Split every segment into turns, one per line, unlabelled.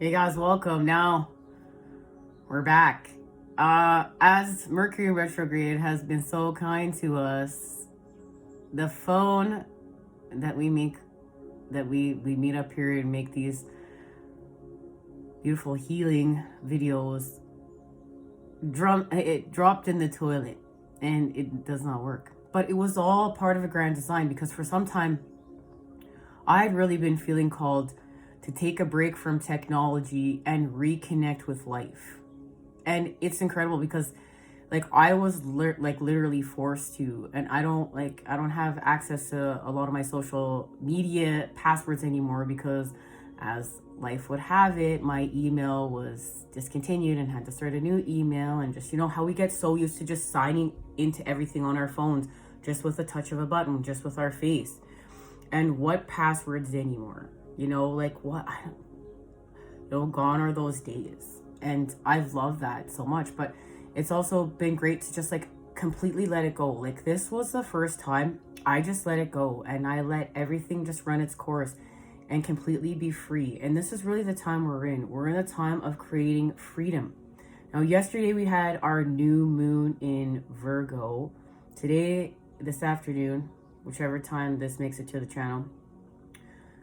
Hey guys, welcome. Now we're back. As Mercury retrograde has been so kind to us, the phone that we make, that we meet up here and make these beautiful healing videos, it dropped in the toilet and it does not work. But it was all part of a grand design, because for some time I had really been feeling called to take a break from technology and reconnect with life. And it's incredible because I was literally forced to, and I don't have access to a lot of my social media passwords anymore, because as life would have it, my email was discontinued and had to start a new email. And just, how we get so used to just signing into everything on our phones, just with a touch of a button, just with our face. And what passwords anymore? What? Gone are those days. And I've loved that so much, but it's also been great to just completely let it go. This was the first time I just let it go and I let everything just run its course and completely be free. And this is really the time we're in. We're in a time of creating freedom. Now, yesterday we had our new moon in Virgo. Today, this afternoon, whichever time this makes it to the channel,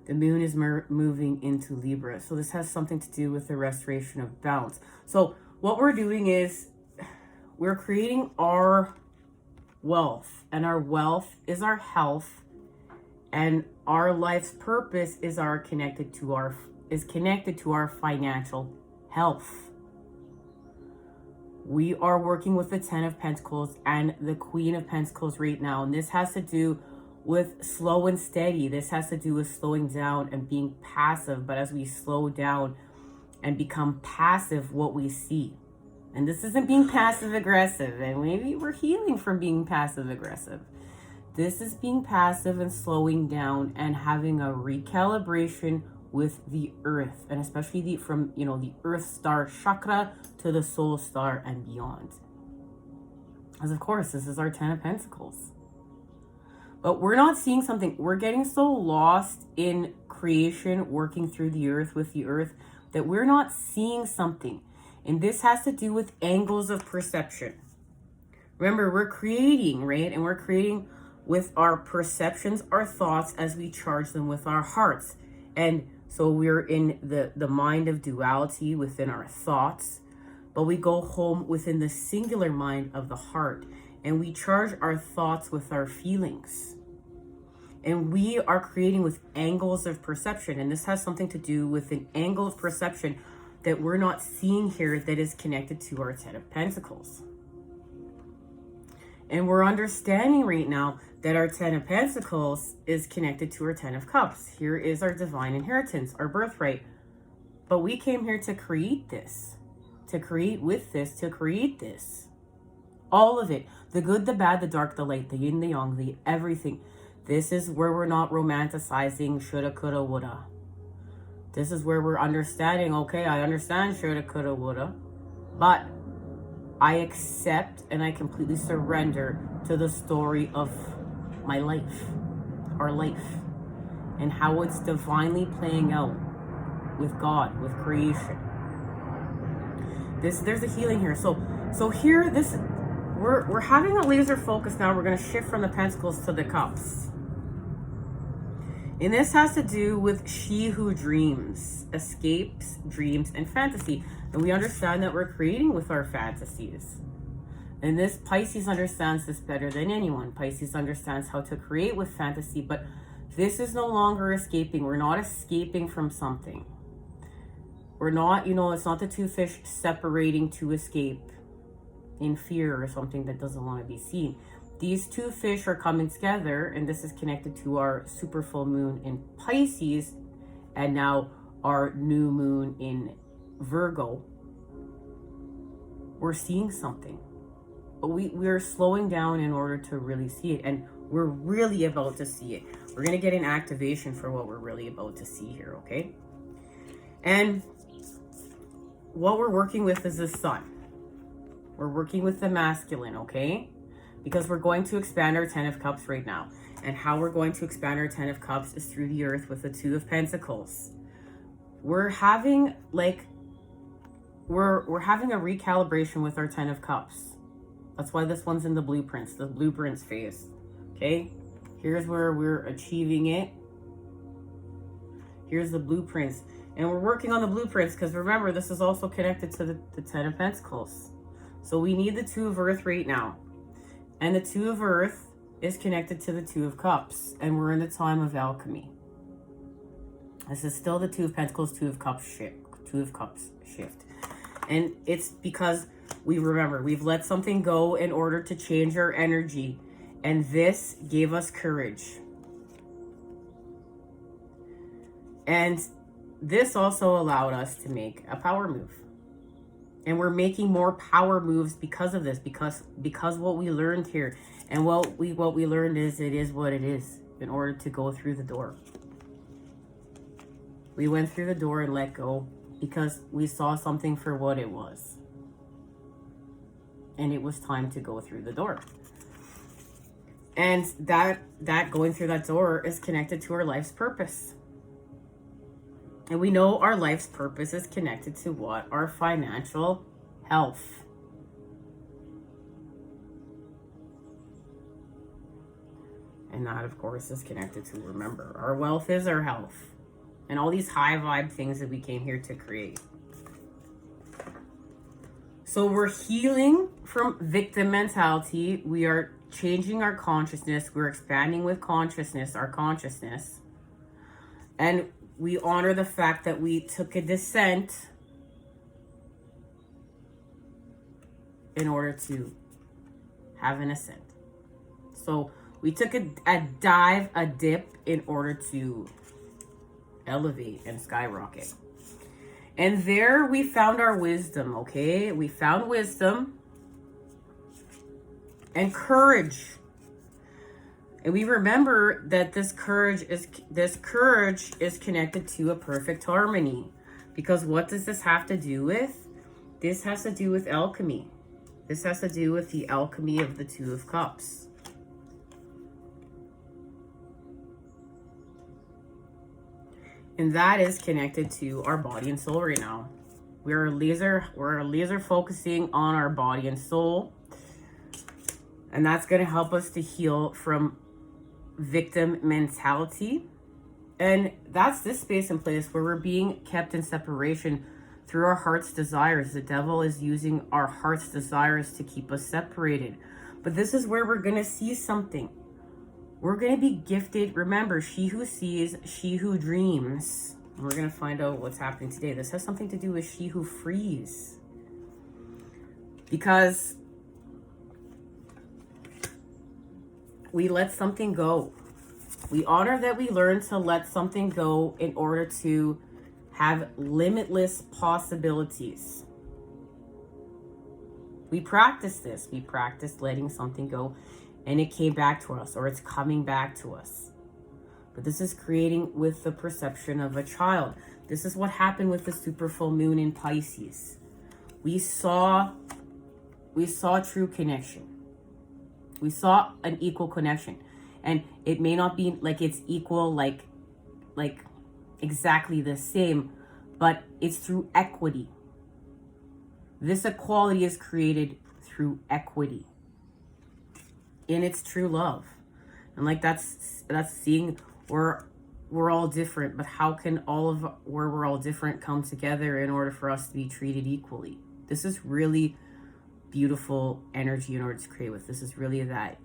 the moon is moving into Libra. So this has something to do with the restoration of balance. So what we're doing is we're creating our wealth, and our wealth is our health, and our life's purpose is connected to our financial health. We are working with the 10 of Pentacles and the Queen of Pentacles right now, and this has to do with slow and steady. This has to do with slowing down and being passive. But as we slow down and become passive, what we see, and this isn't being passive aggressive, and maybe we're healing from being passive aggressive. This is being passive and slowing down and having a recalibration with the earth, and especially from the earth star chakra to the soul star and beyond. As of course, this is our 10 of Pentacles. But we're not seeing something. We're getting so lost in creation, working through the earth, with the earth, that we're not seeing something. And this has to do with angles of perception. Remember, we're creating, right? And we're creating with our perceptions, our thoughts, as we charge them with our hearts. And so we're in the mind of duality within our thoughts, but we go home within the singular mind of the heart. And we charge our thoughts with our feelings. And we are creating with angles of perception. And this has something to do with an angle of perception that we're not seeing here, that is connected to our 10 of Pentacles. And we're understanding right now that our 10 of Pentacles is connected to our 10 of Cups. Here is our divine inheritance, our birthright. But we came here to create this, to create with this, to create this. All of it. The good, the bad, the dark, the light, the yin, the yang, the everything. This is where we're not romanticizing shoulda, coulda, woulda. This is where we're understanding, okay, I understand shoulda, coulda, woulda, but I accept and I completely surrender to the story of my life, our life, and how it's divinely playing out with God, with creation. There's a healing here. So here, we're having a laser focus now. We're going to shift from the Pentacles to the Cups. And this has to do with she who dreams, escapes, dreams, and fantasy. And we understand that we're creating with our fantasies. And this Pisces understands this better than anyone. Pisces understands how to create with fantasy, but this is no longer escaping. We're not escaping from something. We're not, it's not the two fish separating to escape in fear or something that doesn't want to be seen. These two fish are coming together, and this is connected to our super full moon in Pisces and now our new moon in Virgo. We're seeing something, but we're slowing down in order to really see it, and we're really about to see it. We're going to get an activation for what we're really about to see here, okay? And what we're working with is the sun. We're working with the masculine, okay? Because we're going to expand our 10 of Cups right now. And how we're going to expand our 10 of Cups is through the earth with the 2 of Pentacles. we're having like, we're having a recalibration with our 10 of Cups. That's why this one's in the blueprints phase. Okay, here's where we're achieving it. Here's the blueprints, and we're working on the blueprints because remember, this is also connected to the 10 of Pentacles. So we need the 2 of Earth right now, and the 2 of Earth is connected to the 2 of Cups, and we're in the time of alchemy. This is still the 2 of Pentacles, 2 of Cups shift, 2 of Cups shift. And it's because we remember, we've let something go in order to change our energy. And this gave us courage. And this also allowed us to make a power move. And we're making more power moves because of this, because what we learned here, and what we learned is, it is what it is in order to go through the door. We went through the door and let go because we saw something for what it was. And it was time to go through the door. And that going through that door is connected to our life's purpose. And we know our life's purpose is connected to what? Our financial health. And that, of course, is connected to, remember, our wealth is our health. And all these high vibe things that we came here to create. So we're healing from victim mentality. We are changing our consciousness. We're expanding with consciousness, our consciousness. And we honor the fact that we took a descent in order to have an ascent. So we took a dive, a dip in order to elevate and skyrocket. And there we found our wisdom, okay? We found wisdom and courage. And we remember that this courage is connected to a perfect harmony. Because what does this have to do with? This has to do with alchemy. This has to do with the alchemy of the 2 of Cups. And that is connected to our body and soul right now. We're laser focusing on our body and soul. And that's going to help us to heal from victim mentality. And that's this space and place where we're being kept in separation through our heart's desires. The devil is using our heart's desires to keep us separated. But this is where we're going to see something. We're going to be gifted. Remember, she who sees, she who dreams. We're going to find out what's happening today. This has something to do with she who frees. Because we let something go. We honor that we learn to let something go in order to have limitless possibilities. We practice this. We practice letting something go. And it came back to us, or it's coming back to us. But this is creating with the perception of a child. This is what happened with the super full moon in Pisces. We saw true connection. We saw an equal connection. And it may not be like it's equal, like exactly the same, but it's through equity. This equality is created through equity. In its true love. And like that's seeing we're all different, but how can where we're all different come together in order for us to be treated equally? This is really beautiful energy in order to create with. This is really that,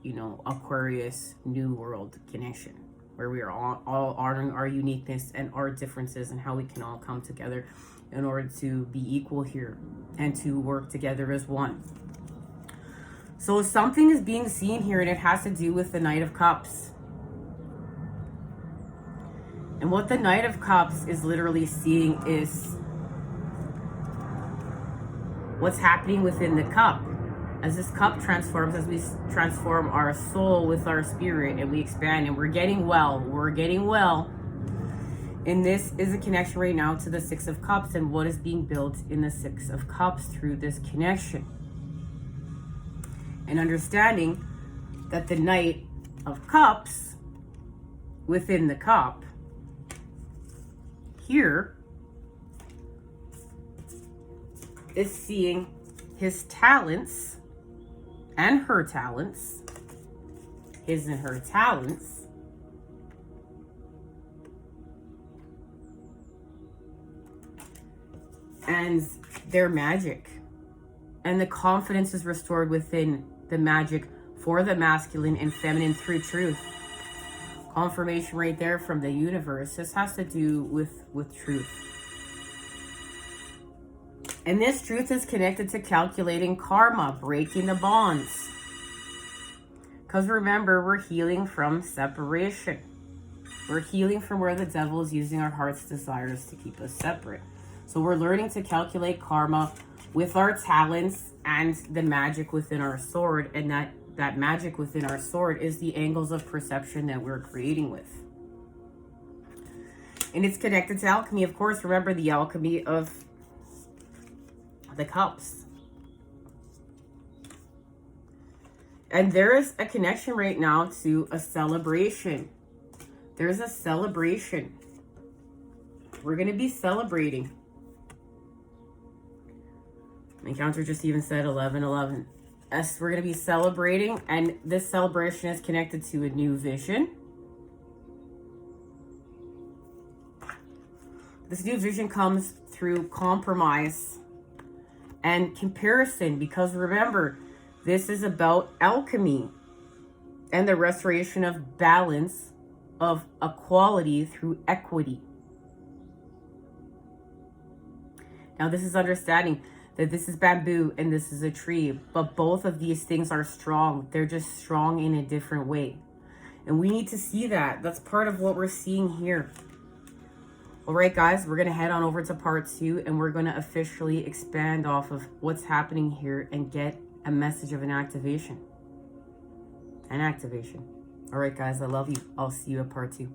Aquarius new world connection where we are all honoring our uniqueness and our differences and how we can all come together in order to be equal here and to work together as one. So something is being seen here, and it has to do with the Knight of Cups. And what the Knight of Cups is literally seeing is what's happening within the cup. As this cup transforms, as we transform our soul with our spirit, and we expand, and we're getting well. And this is a connection right now to the 6 of Cups and what is being built in the 6 of Cups through this connection. And understanding that the Knight of Cups within the cup here is seeing his talents and her talents, his and her talents, and their magic. And the confidence is restored within the magic for the masculine and feminine through truth. Confirmation right there from the universe. This has to do with truth. And this truth is connected to calculating karma, breaking the bonds. Because remember, we're healing from separation. We're healing from where the devil is using our heart's desires to keep us separate. So we're learning to calculate karma with our talents and the magic within our sword. And that magic within our sword is the angles of perception that we're creating with. And it's connected to alchemy. Of course, remember the alchemy of the cups. And there is a connection right now to a celebration. There's a celebration. We're going to be celebrating. My counter just even said 1111. Yes, we're going to be celebrating, and this celebration is connected to a new vision. This new vision comes through compromise and comparison, because remember, this is about alchemy and the restoration of balance, of equality through equity. Now, this is understanding that this is bamboo and this is a tree, but both of these things are strong. They're just strong in a different way. And we need to see that. That's part of what we're seeing here. All right, guys, we're going to head on over to part 2, and we're going to officially expand off of what's happening here and get a message of an activation. An activation. All right, guys, I love you. I'll see you at part 2.